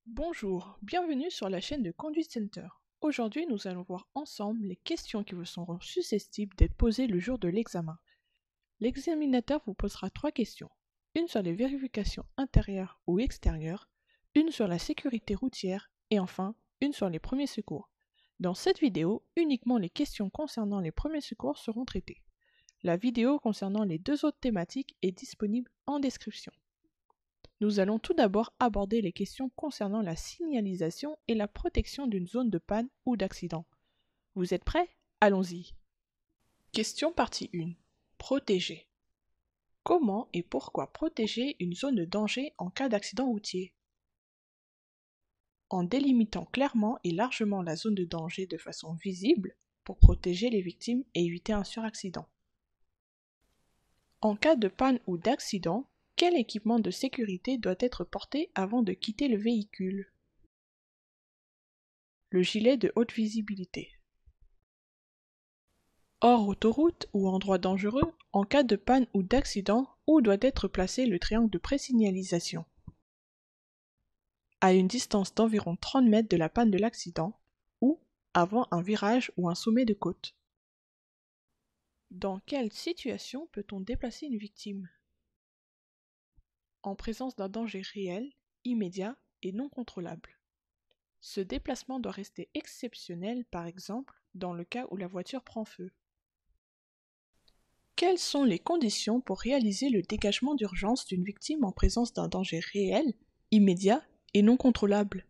Bonjour, bienvenue sur la chaîne de Conduit Center. Aujourd'hui, nous allons voir ensemble les questions qui vous seront susceptibles d'être posées le jour de l'examen. L'examinateur vous posera 3 questions. Une sur les vérifications intérieures ou extérieures, une sur la sécurité routière et enfin, une sur les premiers secours. Dans cette vidéo, uniquement les questions concernant les premiers secours seront traitées. La vidéo concernant les deux autres thématiques est disponible en description. Nous allons tout d'abord aborder les questions concernant la signalisation et la protection d'une zone de panne ou d'accident. Vous êtes prêts? Allons-y. Question partie 1. Protéger. Comment et pourquoi protéger une zone de danger en cas d'accident routier? En délimitant clairement et largement la zone de danger de façon visible pour protéger les victimes et éviter un suraccident. En cas de panne ou d'accident, quel équipement de sécurité doit être porté avant de quitter le véhicule? Le gilet de haute visibilité. Hors autoroute ou endroit dangereux, en cas de panne ou d'accident, où doit être placé le triangle de présignalisation? À une distance d'environ 30 mètres de la panne de l'accident, ou avant un virage ou un sommet de côte. Dans quelle situation peut-on déplacer une victime? En présence d'un danger réel, immédiat et non contrôlable. Ce déplacement doit rester exceptionnel, par exemple, dans le cas où la voiture prend feu. Quelles sont les conditions pour réaliser le dégagement d'urgence d'une victime en présence d'un danger réel, immédiat et non contrôlable?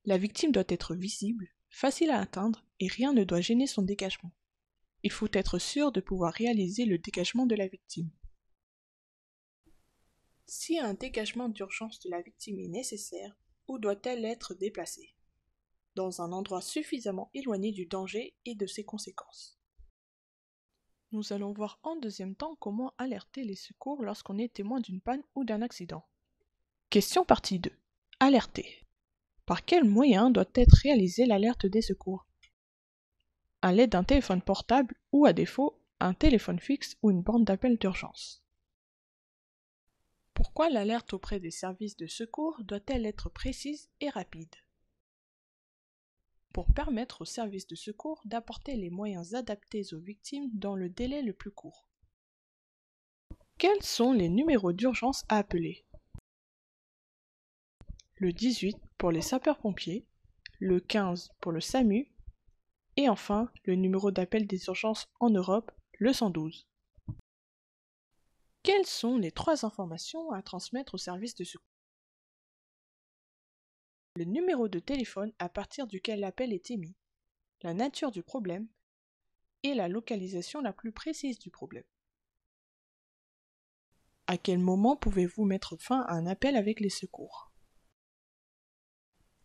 La victime doit être visible, facile à atteindre et rien ne doit gêner son dégagement. Il faut être sûr de pouvoir réaliser le dégagement de la victime. Si un dégagement d'urgence de la victime est nécessaire, où doit-elle être déplacée? Dans un endroit suffisamment éloigné du danger et de ses conséquences. Nous allons voir en deuxième temps comment alerter les secours lorsqu'on est témoin d'une panne ou d'un accident. Question partie 2. Alerter. Par quel moyen doit être réalisée l'alerte des secours? À l'aide d'un téléphone portable ou à défaut, un téléphone fixe ou une borne d'appel d'urgence. Pourquoi l'alerte auprès des services de secours doit-elle être précise et rapide? Pour permettre aux services de secours d'apporter les moyens adaptés aux victimes dans le délai le plus court. Quels sont les numéros d'urgence à appeler? Le 18 pour les sapeurs-pompiers, le 15 pour le SAMU, et enfin le numéro d'appel des urgences en Europe, le 112. Quelles sont les 3 informations à transmettre au service de secours? Le numéro de téléphone à partir duquel l'appel est émis, la nature du problème et la localisation la plus précise du problème. À quel moment pouvez-vous mettre fin à un appel avec les secours?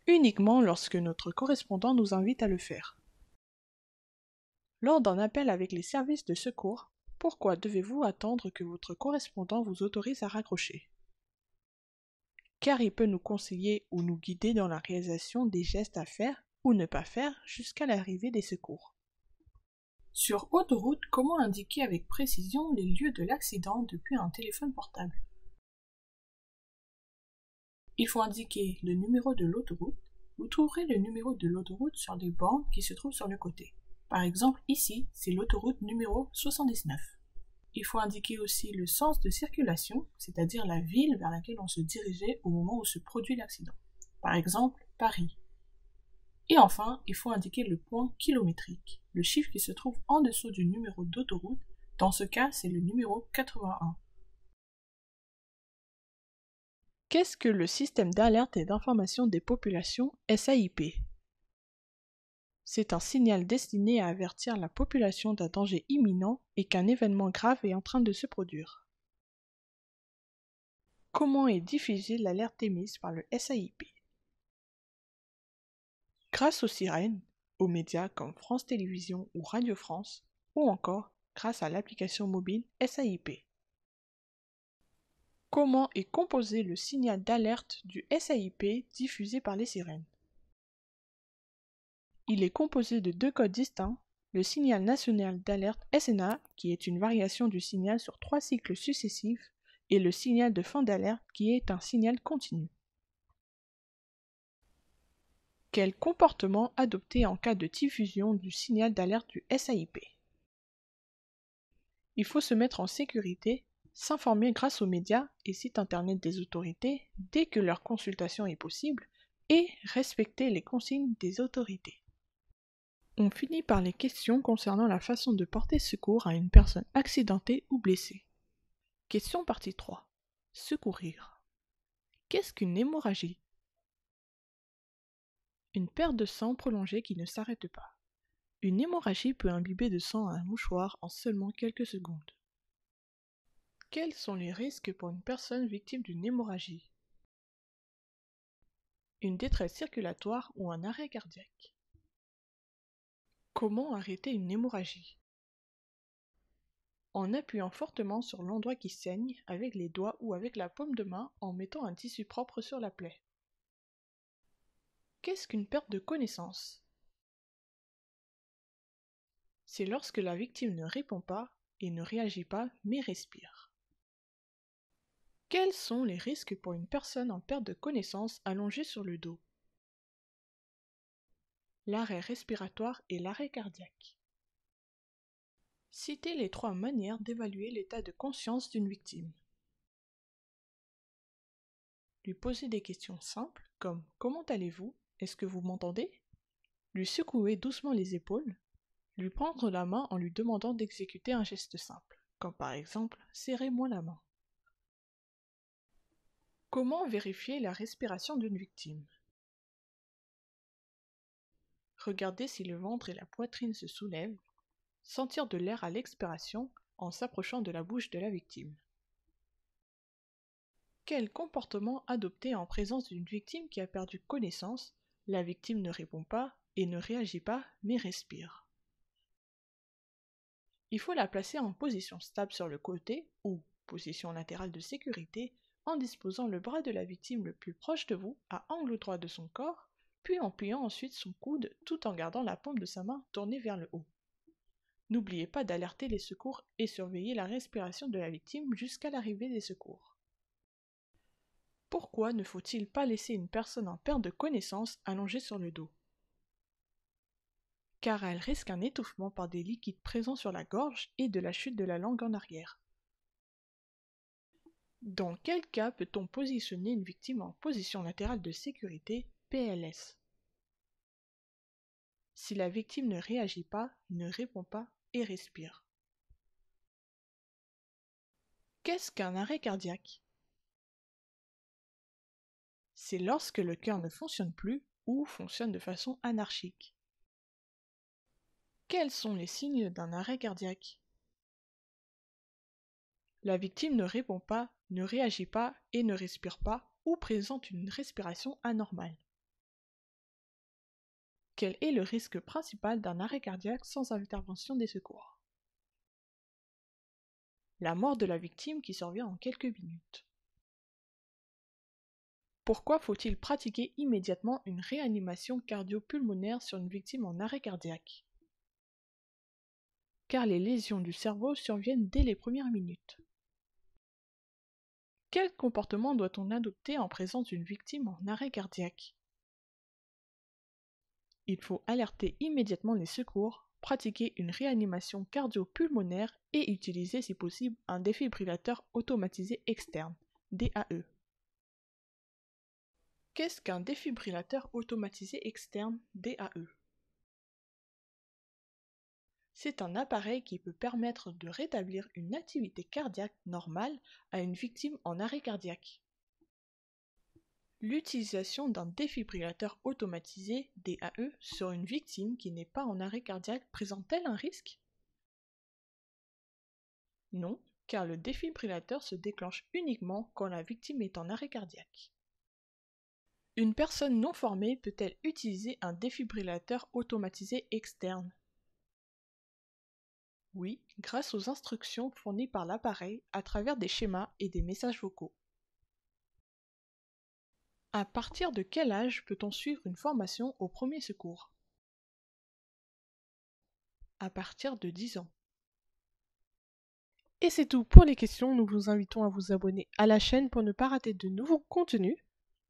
Uniquement lorsque notre correspondant nous invite à le faire. Lors d'un appel avec les services de secours, pourquoi devez-vous attendre que votre correspondant vous autorise à raccrocher? Car il peut nous conseiller ou nous guider dans la réalisation des gestes à faire ou ne pas faire jusqu'à l'arrivée des secours. Sur autoroute, comment indiquer avec précision les lieux de l'accident depuis un téléphone portable? Il faut indiquer le numéro de l'autoroute. Vous trouverez le numéro de l'autoroute sur les bornes qui se trouvent sur le côté. Par exemple, ici, c'est l'autoroute numéro 79. Il faut indiquer aussi le sens de circulation, c'est-à-dire la ville vers laquelle on se dirigeait au moment où se produit l'accident. Par exemple, Paris. Et enfin, il faut indiquer le point kilométrique, le chiffre qui se trouve en dessous du numéro d'autoroute. Dans ce cas, c'est le numéro 81. Qu'est-ce que le système d'alerte et d'information des populations SAIP? C'est un signal destiné à avertir la population d'un danger imminent et qu'un événement grave est en train de se produire. Comment est diffusée l'alerte émise par le SAIP? Grâce aux sirènes, aux médias comme France Télévisions ou Radio France, ou encore grâce à l'application mobile SAIP. Comment est composé le signal d'alerte du SAIP diffusé par les sirènes? Il est composé de 2 codes distincts, le signal national d'alerte SNA, qui est une variation du signal sur 3 cycles successifs, et le signal de fin d'alerte, qui est un signal continu. Quel comportement adopter en cas de diffusion du signal d'alerte du SAIP? Il faut se mettre en sécurité, s'informer grâce aux médias et sites internet des autorités dès que leur consultation est possible et respecter les consignes des autorités. On finit par les questions concernant la façon de porter secours à une personne accidentée ou blessée. Question partie 3. Secourir. Qu'est-ce qu'une hémorragie? Une perte de sang prolongée qui ne s'arrête pas. Une hémorragie peut imbiber de sang un mouchoir en seulement quelques secondes. Quels sont les risques pour une personne victime d'une hémorragie? Une détresse circulatoire ou un arrêt cardiaque. Comment arrêter une hémorragie? En appuyant fortement sur l'endroit qui saigne avec les doigts ou avec la paume de main en mettant un tissu propre sur la plaie. Qu'est-ce qu'une perte de connaissance? C'est lorsque la victime ne répond pas et ne réagit pas mais respire. Quels sont les risques pour une personne en perte de connaissance allongée sur le dos? L'arrêt respiratoire et l'arrêt cardiaque. Citez les 3 manières d'évaluer l'état de conscience d'une victime. Lui poser des questions simples comme « Comment allez-vous? Est-ce que vous m'entendez ?» Lui secouer doucement les épaules. Lui prendre la main en lui demandant d'exécuter un geste simple, comme par exemple « Serrez-moi la main ». Comment vérifier la respiration d'une victime? Regardez si le ventre et la poitrine se soulèvent, sentir de l'air à l'expiration en s'approchant de la bouche de la victime. Quel comportement adopter en présence d'une victime qui a perdu connaissance? La victime ne répond pas et ne réagit pas mais respire. Il faut la placer en position stable sur le côté ou position latérale de sécurité en disposant le bras de la victime le plus proche de vous à angle droit de son corps, puis en pliant ensuite son coude tout en gardant la paume de sa main tournée vers le haut. N'oubliez pas d'alerter les secours et surveiller la respiration de la victime jusqu'à l'arrivée des secours. Pourquoi ne faut-il pas laisser une personne en perte de connaissance allongée sur le dos? Car elle risque un étouffement par des liquides présents sur la gorge et de la chute de la langue en arrière. Dans quel cas peut-on positionner une victime en position latérale de sécurité, PLS? Si la victime ne réagit pas, ne répond pas et respire. Qu'est-ce qu'un arrêt cardiaque? C'est lorsque le cœur ne fonctionne plus ou fonctionne de façon anarchique. Quels sont les signes d'un arrêt cardiaque? La victime ne répond pas, ne réagit pas et ne respire pas ou présente une respiration anormale. Quel est le risque principal d'un arrêt cardiaque sans intervention des secours? La mort de la victime qui survient en quelques minutes. Pourquoi faut-il pratiquer immédiatement une réanimation cardio-pulmonaire sur une victime en arrêt cardiaque? Car les lésions du cerveau surviennent dès les premières minutes. Quel comportement doit-on adopter en présence d'une victime en arrêt cardiaque? Il faut alerter immédiatement les secours, pratiquer une réanimation cardio-pulmonaire et utiliser si possible un défibrillateur automatisé externe, DAE. Qu'est-ce qu'un défibrillateur automatisé externe, DAE? C'est un appareil qui peut permettre de rétablir une activité cardiaque normale à une victime en arrêt cardiaque. L'utilisation d'un défibrillateur automatisé, DAE, sur une victime qui n'est pas en arrêt cardiaque présente-t-elle un risque? Non, car le défibrillateur se déclenche uniquement quand la victime est en arrêt cardiaque. Une personne non formée peut-elle utiliser un défibrillateur automatisé externe? Oui, grâce aux instructions fournies par l'appareil à travers des schémas et des messages vocaux. À partir de quel âge peut-on suivre une formation au premier secours? À partir de 10 ans. Et c'est tout pour les questions, nous vous invitons à vous abonner à la chaîne pour ne pas rater de nouveaux contenus.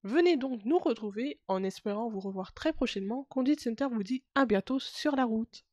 Venez donc nous retrouver en espérant vous revoir très prochainement. Conduite Center vous dit à bientôt sur la route.